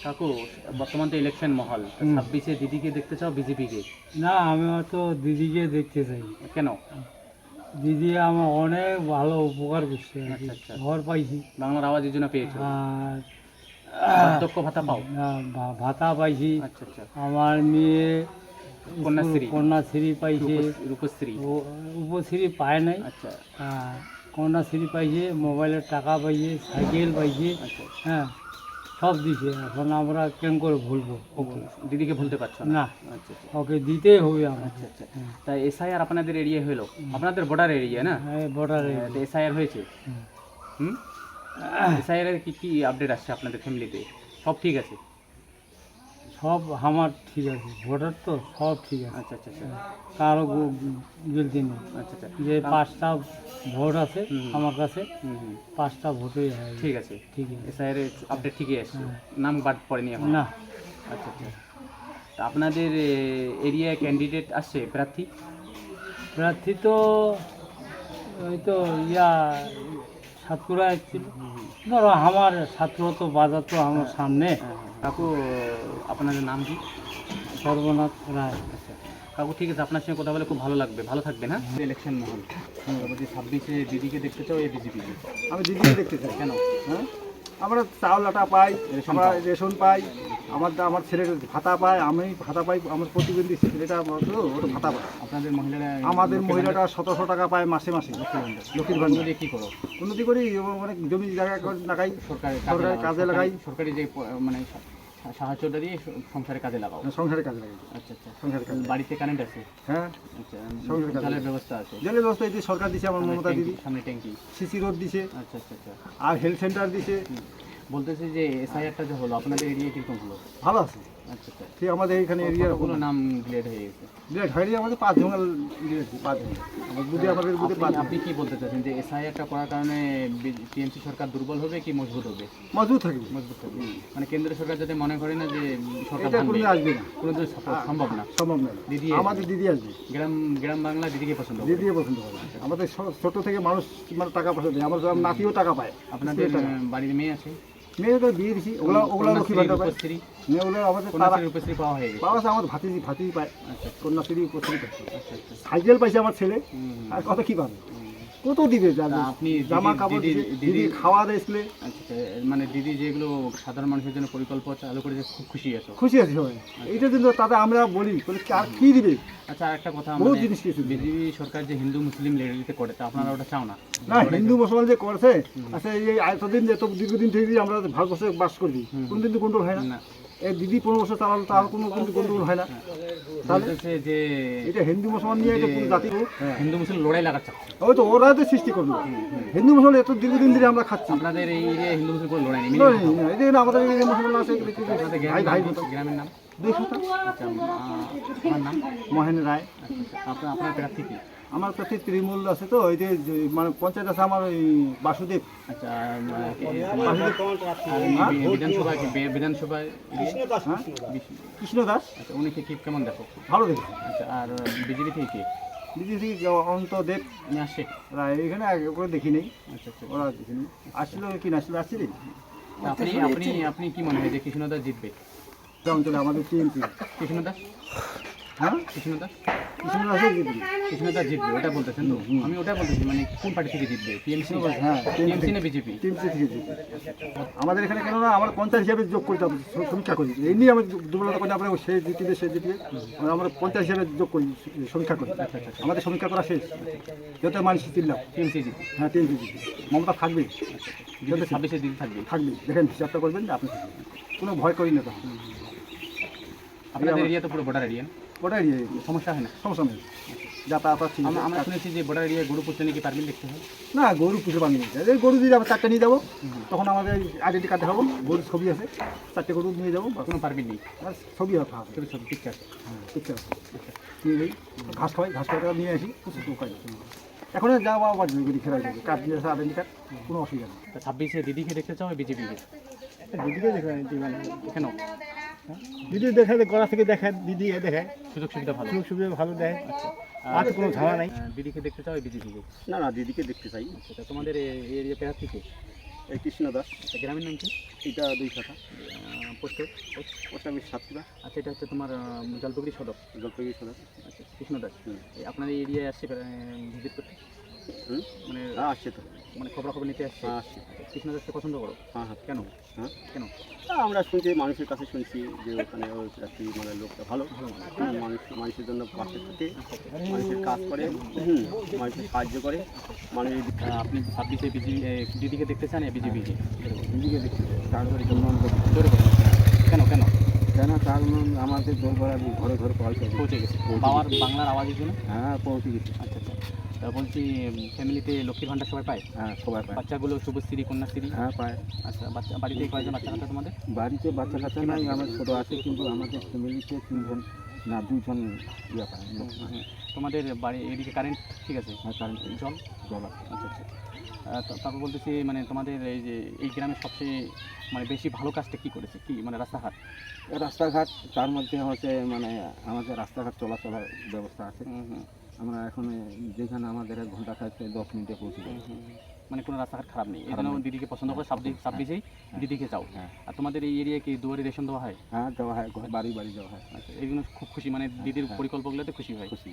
কাকু, বর্তমান তো ইলেকশন মহল, 26-এ দিদিকে দেখতে চাও বিজেপিকে? না, আমি তো দিদিকে দেখতে চাই। কেন? দিদি আমার অনেক ভালো উপকার করছে আর কি। আচ্ছা আচ্ছা, ঘর পাইছি বাংলার আওয়াজ যোজনা পেয়েছো, আর বার্ধক্য ভাতা পাও? ভাতা পাইছি। আচ্ছা আচ্ছা, আমার মেয়ে কন্যাশ্রী, কন্যাশ্রী পাইছে। রূপশ্রী। উপশ্রী পায় নাই। আচ্ছা কন্যাশ্রী পাইছে, মোবাইলের টাকা পাইছে, সাইকেল পাইছে। আচ্ছা, হ্যাঁ, সব দিছে। এখন আমরা কেন করে ভুলবো? ওকে, দিদিকে ভুলতে পারছো না? না, আচ্ছা আচ্ছা ওকে দিতেই হবে আমার। আচ্ছা আচ্ছা। তাই এসআইআর আপনাদের এরিয়া হলো, আপনাদের বর্ডার এরিয়া না? বর্ডারে এসআইআর হয়েছে? হুম, এসআইআর এর কি কি আপডেট আসছে আপনাদের ফ্যামিলিতে? সব ঠিক আছে? সব আমার ঠিক আছে, ভোটার তো সব ঠিক আছে। আচ্ছা আচ্ছা আচ্ছা কারো গিলতি নেই। আচ্ছা আচ্ছা, যে 5টা ভোট আছে হুম। আমার কাছে, হুম হুম, 5টা ভোটই হয়। ঠিক আছে। ঠিক আছে। এসআইআর এর আপডেট ঠিকই আসছে, হ্যাঁ। নাম বাদ পড়েনি এখন? না, আচ্ছা আচ্ছা। তা আপনাদের এরিয়ায় ক্যান্ডিডেট আসছে, প্রার্থী? প্রার্থী তো ওই তো সাতপুরা ছিল। ধরো আমার ছাত্র তো বাজার তো আমার সামনে। কাকু, আপনাদের নাম কি? সর্বনাথ রায়। আচ্ছা কাকু, ঠিক আছে, আপনার সঙ্গে কথা বলে খুব ভালো লাগবে, ভালো থাকবেন। হ্যাঁ, ইলেকশন মহল, বলছি 26-এ দিদিকে দেখতে চাও এই বিজেপিকে? আমি দিদিকে দেখতে চাই। কেন? হ্যাঁ, আমরা চাউল আটা পাই, রেশন আমরা পাও? রেশন পাই, আমার ছেলের ভাতা পায়, আমি ভাতা পাই, আমার প্রতিবন্ধী ছেলেটা ওটা ভাতা পায়। আপনাদের মহিলারা? আমাদের মহিলাটা 1700 টাকা পায় মাসে মাসে লক্ষ্মীর ভান্ডার। কি করো? উন্নতি করি, অনেক জমি জায়গা লাগাই, সরকারি সরকারি কাজে লাগাই, সরকারি যে মানে সাহায্যটা দিয়ে সংসারে কাজে লাগাও? সংসারে কাজে লাগাই। আচ্ছা আচ্ছা, সংসারে কাজে। বাড়িতে কারেন্ট আছে? হ্যাঁ, আচ্ছা, সংসারে কাজে। জলের ব্যবস্থা আছে? জলের ব্যবস্থা এই সরকার দিছে, আমার মমতা দিদি। সামনে ট্যাঙ্কি? সিসি রোড দিছে, আচ্ছা আচ্ছা আচ্ছা। আর হেলথ সেন্টার দিছে। বলতেছে যে এসআইআরটা যে হলো, আপনাদের এরিয়া কিরকম হলো? ভালো আছে। আচ্ছা আচ্ছা, ঠিক আমাদের এখানে এরিয়ার কতগুলো নাম ডিলেট হয়ে গেছে? ডিলেট হয়নি, আমাদের 5 জন ডিলেট, 5 জন। আমার বুঝে, আমাদের বুঝে 5 জন। আপনি কি বলতে চাচ্ছেন যে এসআইআরটা করার কারণে টিএমসি সরকার দুর্বল হবে কি মজবুত হবে? মজবুত থাকবে। মজবুত হবে, মানে কেন্দ্র সরকার যাতে মনে করে না যে সরকার এটা ভাঙবে, কোনো আসবে না, কোনোদিন সম্ভব না। সম্ভব না। দিদি আমাদের দিদি আসবে, গ্রাম গ্রাম বাংলা দিদিকে পছন্দ করে। দিদি পছন্দ করে। আমাদের ছোট থেকে মানুষ মানে টাকা পয়সা দেয়, আমার নাতিও টাকা পায়। আপনাদের বাড়ির মেয়ে আছে? মেয়েদের বিয়ে দিছি, ওগুলো লক্ষ্মী ভান্ডার পায়। রূপশ্রী? মেয়েগুলো আমাদের তারা কন্যাশ্রী রূপশ্রী পাওয়া হয়ে গেছে? পাওয়া আছে, আমার ভাতিজি পায়, আচ্ছা কন্যাশ্রী উপশ্রী পায়। আচ্ছা আচ্ছা। সাইকেল পাইছে আমার ছেলে, হুম। আর কত কি পাবে, কত দিবে, তা আপনি জামা কাপড় দিবে, দিদি খাওয়া দেয় স্কুলে। আচ্ছা আচ্ছা, মানে দিদি যেগুলো সাধারণ মানুষের জন্য পরিকল্পনা চালু করেছে, খুব খুশি আছো? খুশি আছি সবাই। এইটা কিন্তু তাতে আমরা বলি আর কি দিবে, আচ্ছা, আর একটা কথা, বহুত মানে জিনিস কিছু দিবে। বিজেপি সরকার যে হিন্দু মুসলিম লেডিতে করে, তা আপনারা ওটা চাও না? না, হিন্দু মুসলমান যে করছে, আচ্ছা এই এতদিন যে তো দীর্ঘদিন থেকে আমরা ভারতবর্ষে বাস করি, কোনদিন তো গন্ডগোল হয় না। না, এই দিদি 15 বছর চালালো, তার কোনো কিন্তু গন্ডগোল হয় না। তাহলে বলতেছে যে এটা হিন্দু মুসলমান নিয়ে এটা পুরো জাতি, হিন্দু মুসলিম লড়াই লাগাচ্ছে। ওই তো ওরা তো সৃষ্টি করলো। হিন্দু মুসলমান এত দীর্ঘদিন ধরে আমরা খাচ্ছি। আপনাদের এই এরিয়ায় হিন্দু মুসলিম কোনো লড়াই নেই? এই যে আমাদের এই মুসলমান আছে, আপনাদের ভাই ভাই মতো। গ্রামের নাম? 200 আচ্ছা, আমার নাম? মহেন রায়। আচ্ছা, আপনার প্রার্থী কি? আমার কাছে তৃণমূল আছে, তো ওই যে মানে পঞ্চায়েত আছে আমার ওই বাসুদেব। আচ্ছা, হ্যাঁ? বিধানসভা বিধানসভায় হ্যাঁ? কৃষ্ণ দাস। আচ্ছা, উনি কেমন দেখো? ভালো দেখি। আচ্ছা, আর বিজেপি থেকে কে? দিদি থেকে অন্ত দেব উনি আসছে? রায় এখানে আগে করে দেখি নেই, আচ্ছা আচ্ছা। ওরা দেখিনি। আসছিল কি না আসছিল, আসছিলি তা আপনি কি মনে হয় যে কৃষ্ণদাস জিতবে? অঞ্চলে আমাদের টিএমসি। কৃষ্ণদাস? হ্যাঁ, কৃষ্ণদাস? কৃষ্ণ দাসের জিতবি। কৃষ্ণদাস জিতবে, ওটা বলতেছেন তো? আমি ওটা বলতেছি, মানে কোন পার্টি থেকে জিতবে? টিএমসি? হ্যাঁ, টিএমসি না বিজেপি? টিএমসি থেকে জিতবি। আমাদের এখানে কেন না, আমরা পঞ্চায়েত হিসাবে যোগ করতে হবে, সমীক্ষা করি। এই নিয়ে আমরা দুর্বলতা করি, আমরা সে জিতবে সে জিতবে, আমরা পঞ্চায়েত হিসাবে যোগ করি, সমীক্ষা করি। আমাদের সমীক্ষা করা শেষ, যত মানুষ চিনলাম। টিএমসি জিতবে? হ্যাঁ, টিএমসি জিতবে। মমতা থাকবে, যদি 26-এ দিদি থাকবে? থাকবে। দেখেন হিসাবটা করবেন যে আপনি থাকবেন, কোনো ভয় করি না তখন। আপনাদের এরিয়া তো পুরো বর্ডার এরিয়া, ওটাই সমস্যা হয় না? সমস্যা নেই, যাতায়াত ঠিক আছে। আমরা শুনেছি যে বর্ডার এরিয়া গরু পুষতে নাকি পারমিট দেখতে হয়? না, গরু পুষে পানি নিয়ে যায়, গরু দিয়ে যাবো 4টে নিয়ে যাবো, তখন আমাদের আইডেন্টি কার্ড দেখাবো, গরুর ছবি আছে, 4টে গরু নিয়ে যাবো, কোনো পারমিট নেই? আর ছবি হবে, ছোটো ছোটো পিকচার? হ্যাঁ, ঠিক আছে। নিয়ে যাই, ঘাস খাওয়াটা নিয়ে আসি, এখন যাবো আবার যদি খেলা যাবে, কার্ড নিয়ে আসে, আইডেন্টি কার্ড, কোনো অসুবিধা নেই। 26-এ দিদিকে দেখতে চাও বিজেপিকে? দিদিকে দেখে কেন? দিদি দেখে, গলা থেকে দেখে, দিদি দেখায়, সুযোগ সুবিধা ভালো? সুযোগ সুবিধা ভালো দেয়, আচ্ছা, আর কোনো ঝামেলা নাই। দিদিকে দেখতে চাও বিজেপিকে? না না, দিদিকে দেখতে চাই। আচ্ছা, তোমাদের এই এরিয়া প্রার্থী কে? এই কৃষ্ণ দাস। আচ্ছা, গ্রামের নাম কি? এটা 2 কাঠা। পোস্ট ওটা আমি 7 আচ্ছা, এটা হচ্ছে তোমার জলপাইগুড়ি সদর। জলপাইগুড়ি সদর। আচ্ছা, কৃষ্ণদাস। হুম। আপনার এই এরিয়ায় আসছে ভিজিট করতে, হুম। মানে হ্যাঁ আসছে তো। মানে খবরাখবর নিতে আসছে? হ্যাঁ আসছে। আচ্ছা, কৃষ্ণদাসকে পছন্দ করো? হ্যাঁ হ্যাঁ। কেন? হ্যাঁ কেন? আমরা শুনছি, মানুষের কাছে শুনছি যে ওখানে ওই চাকরি মানে লোকটা ভালো, মানুষের জন্য পাশে থাকে, মানুষের কাজ করে, মানুষের সাহায্য করে, মানুষের আপনি 26-এ দিদিকে দেখতে চান বিজেপি? দিদিকে দেখছি তারপরে জন্ম কেন কেন? কেন কারণ আমাদের দোরগড়া ঘরে ঘরে পয়সা পৌঁছে গেছে বাংলার আওয়াজের জন্য? হ্যাঁ পৌঁছে গেছি। আচ্ছা আচ্ছা, তা বলছি ফ্যামিলিতে লক্ষ্মীর ভাণ্ডার সবাই পায়? হ্যাঁ সবাই পায়। বাচ্চাগুলো শুভশ্রী, কন্যাশ্রী? হ্যাঁ পায়। আচ্ছা, বাড়িতে কয়জন বাচ্চা কাচ্চা তোমাদের? বাড়িতে বাচ্চা কাচ্চা নাই, আমার ছোটো আছে, কিন্তু আমাদের ফ্যামিলিতে 3জন না 2জন ইয়ে পায় লোক পায়। তোমাদের বাড়ি এদিকে কারেন্ট ঠিক আছে? হ্যাঁ কারণ জল? জল আছে। আচ্ছা আচ্ছা, তারপর বলতেছি মানে তোমাদের এই যে এই গ্রামের সবচেয়ে মানে বেশি ভালো কাজটা কী করেছে, কি মানে রাস্তাঘাট? রাস্তাঘাট, তার মধ্যে হচ্ছে মানে আমাদের রাস্তাঘাট চলাচলের ব্যবস্থা আছে। আমরা এখন যেখানে আমাদের 1 ঘন্টা থাকতে 10 মিনিটে পৌঁছে যাই। মানে কোনো রাস্তাঘাট খারাপ নেই, এই খারাপ জন্য নেই। দিদিকে পছন্দ করে 26-এই দিদিকে চাও। হ্যাঁ আর তোমাদের এই এরিয়ায় কি দুয়ারে রেশন দেওয়া হয়? হ্যাঁ দেওয়া হয়, বাড়ি বাড়ি দেওয়া হয়। আচ্ছা, এই জন্য খুব খুশি, মানে দিদির হ্যাঁ। পরিকল্পনাগুলোতে খুশি হয়। খুশি।